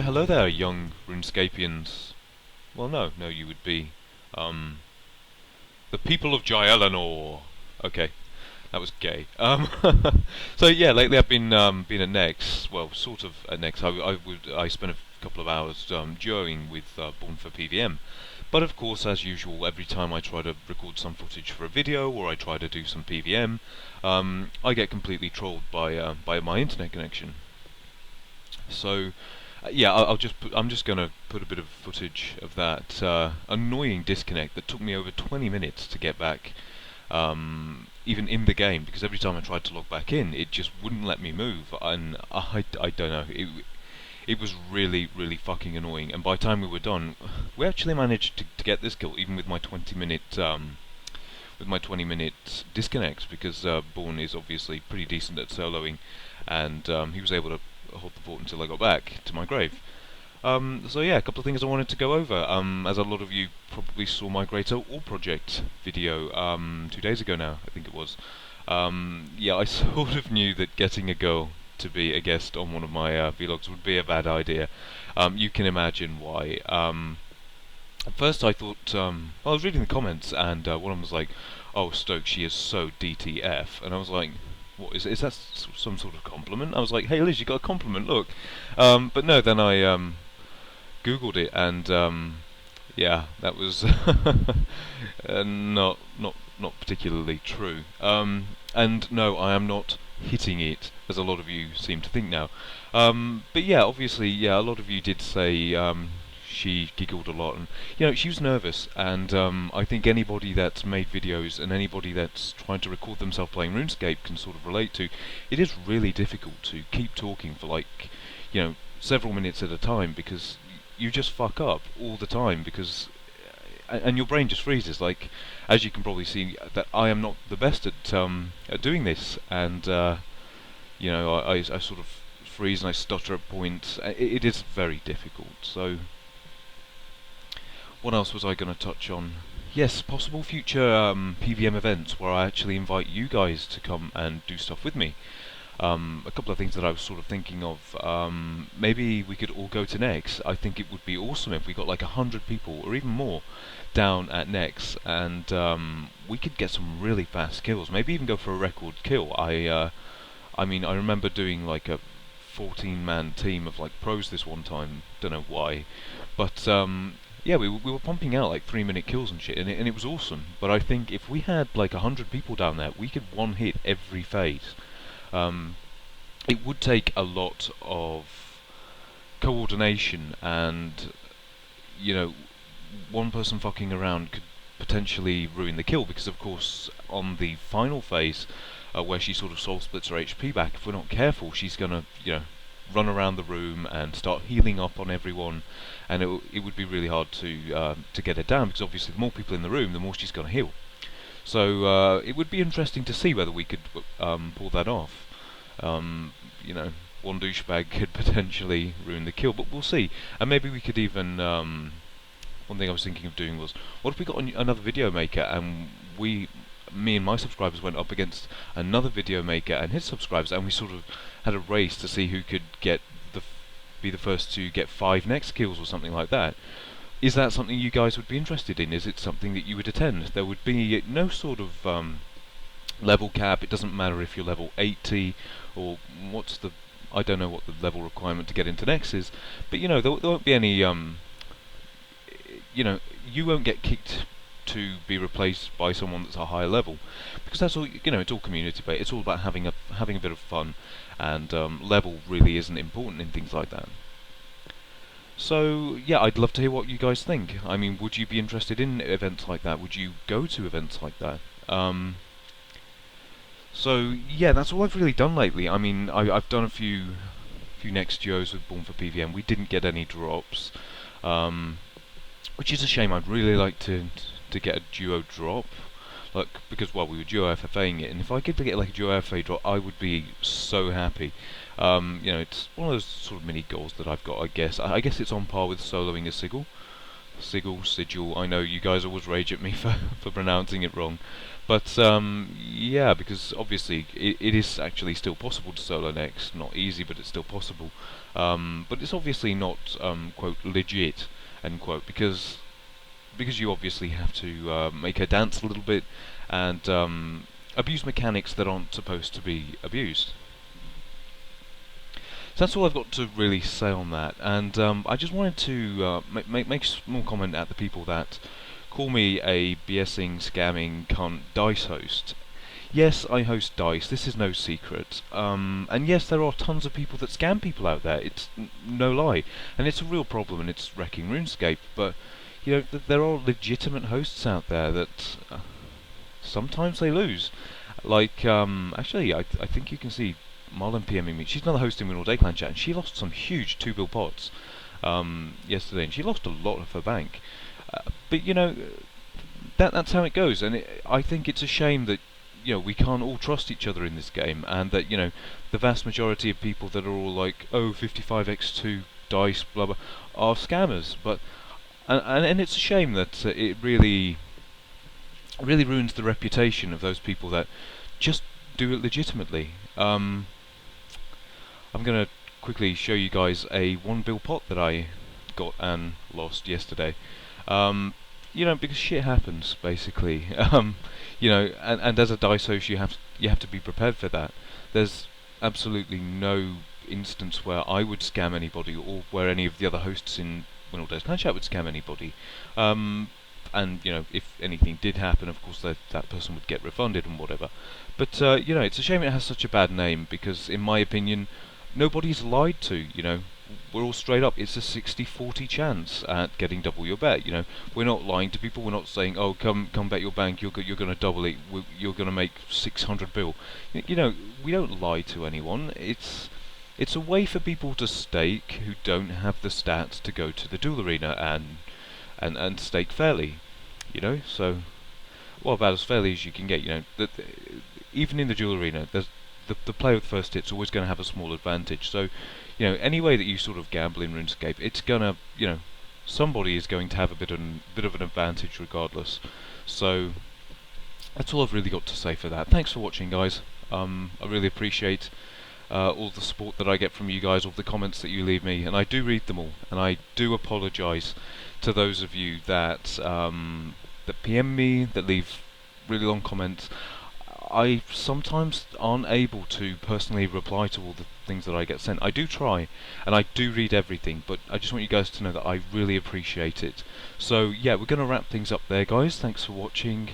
Why, hello there, young RuneScapians. Well, no, you would be, um, the people of Jai Eleanor. Okay, that was gay. So yeah, lately I've been at Nex. Well, sort of at Nex. I spent a couple of hours duoing with Born for PVM. But of course, as usual, every time I try to record some footage for a video or I try to do some PVM, I get completely trolled by my internet connection. So yeah, I'm just gonna put a bit of footage of that annoying disconnect that took me over 20 minutes to get back, even in the game, because every time I tried to log back in, it just wouldn't let me move, and I don't know, it was really fucking annoying. And by the time we were done, we actually managed to get this kill, even with my 20-minute disconnects, because Bourne is obviously pretty decent at soloing, and he was able to hold the fort until I got back to my grave. So yeah, a couple of things I wanted to go over. As a lot of you probably saw my Greater All Project video 2 days ago now, I think it was. Yeah, I sort of knew that getting a girl to be a guest on one of my vlogs would be a bad idea. You can imagine why. At first I thought, I was reading the comments, and one of them was like, "Oh, Stoke, she is so DTF," and I was like, "What is that? Some sort of compliment?" I was like, "Hey, Liz, you got a compliment? Look." But no, then I googled it, and yeah, that was not particularly true. And no, I am not hitting it, as a lot of you seem to think now. But yeah, obviously, yeah, a lot of you did say she giggled a lot, and she was nervous. And I think anybody that's made videos and anybody that's trying to record themselves playing RuneScape can sort of relate to. It is really difficult to keep talking for like several minutes at a time, because you just fuck up all the time, because and your brain just freezes. Like, as you can probably see, that I am not the best at doing this, and I sort of freeze and I stutter at points. It is very difficult. So what else was I going to touch on? Yes, possible future PVM events where I actually invite you guys to come and do stuff with me. A couple of things that I was sort of thinking of. Maybe we could all go to Nex. I think it would be awesome if we got like 100 people or even more down at Nex, and we could get some really fast kills. Maybe even go for a record kill. I mean, I remember doing like a 14-man team of like pros this one time. Don't know why, but yeah, we were pumping out like 3-minute kills and shit, and it was awesome. But I think if we had like 100 people down there, we could one hit every phase. It would take a lot of coordination, and one person fucking around could potentially ruin the kill, because of course on the final phase, where she sort of soul splits her HP back, if we're not careful, she's gonna run around the room and start healing up on everyone, and it would be really hard to get her down, because obviously the more people in the room, the more she's gonna heal. So it would be interesting to see whether we could pull that off. One douchebag could potentially ruin the kill, but we'll see. And maybe we could even, one thing I was thinking of doing was, what if we got another video maker, and me and my subscribers went up against another video maker and his subscribers, and we sort of had a race to see who could be the first to get 5 next kills or something like that. Is that something you guys would be interested in? Is it something that you would attend? There would be no sort of level cap. It doesn't matter if you're level 80 or I don't know what the level requirement to get into Nex is, but there won't be any you won't get kicked to be replaced by someone that's a higher level, because that's all. It's all community based. It's all about having a bit of fun, and level really isn't important in things like that. So yeah, I'd love to hear what you guys think. I mean, would you be interested in events like that? Would you go to events like that? So yeah, that's all I've really done lately. I mean, I've done a few Nex duos with Born for PVM. We didn't get any drops, which is a shame. I'd really like to get a duo drop, because we were duo FFAing it, and if I could get like a duo FFA drop, I would be so happy. It's one of those sort of mini goals that I've got. I guess it's on par with soloing a sigil. I know you guys always rage at me for pronouncing it wrong, But yeah, because obviously it is actually still possible to solo next. Not easy, but it's still possible. But it's obviously not quote legit end quote because you obviously have to make her dance a little bit and abuse mechanics that aren't supposed to be abused. So that's all I've got to really say on that. And I just wanted to make a small comment at the people that call me a BSing, scamming, cunt dice host. Yes, I host dice. This is no secret. And yes, there are tons of people that scam people out there. It's no lie, and it's a real problem, and it's wrecking RuneScape. But you know, there are legitimate hosts out there that sometimes they lose. Like, actually, I think you can see Marlon PMing me. She's another host in Win All Day Clan Chat, and she lost some huge 2 bill pots yesterday, and she lost a lot of her bank. But you know, that's how it goes, and I think it's a shame that we can't all trust each other in this game, and that the vast majority of people that are all like, oh, 55x2 dice, blah blah, are scammers. But and it's a shame that it really ruins the reputation of those people that just do it legitimately. I'm gonna quickly show you guys a 1 bill pot that I got and lost yesterday. Because shit happens, basically. And as a dice host, you have to be prepared for that. There's absolutely no instance where I would scam anybody, or where any of the other hosts in Win All Days Clan Chat would scam anybody. And if anything did happen, of course that person would get refunded and whatever. But it's a shame it has such a bad name, because in my opinion, nobody's lied to. We're all straight up. It's a 60-40 chance at getting double your bet. We're not lying to people. We're not saying, oh, come bet your bank. You're going to double it. You're going to make 600 bill. We don't lie to anyone. It's a way for people to stake who don't have the stats to go to the duel arena and stake fairly. So well, about as fairly as you can get. Even in the duel arena, there's the player with first hit's always going to have a small advantage. So, any way that you sort of gamble in RuneScape, it's gonna, somebody is going to have a bit of an advantage regardless. So, that's all I've really got to say for that. Thanks for watching, guys. I really appreciate all the support that I get from you guys, all the comments that you leave me, and I do read them all. And I do apologise to those of you that that PM me, that leave really long comments. I sometimes aren't able to personally reply to all the things that I get sent. I do try, and I do read everything, but I just want you guys to know that I really appreciate it. So yeah, we're going to wrap things up there, guys. Thanks for watching.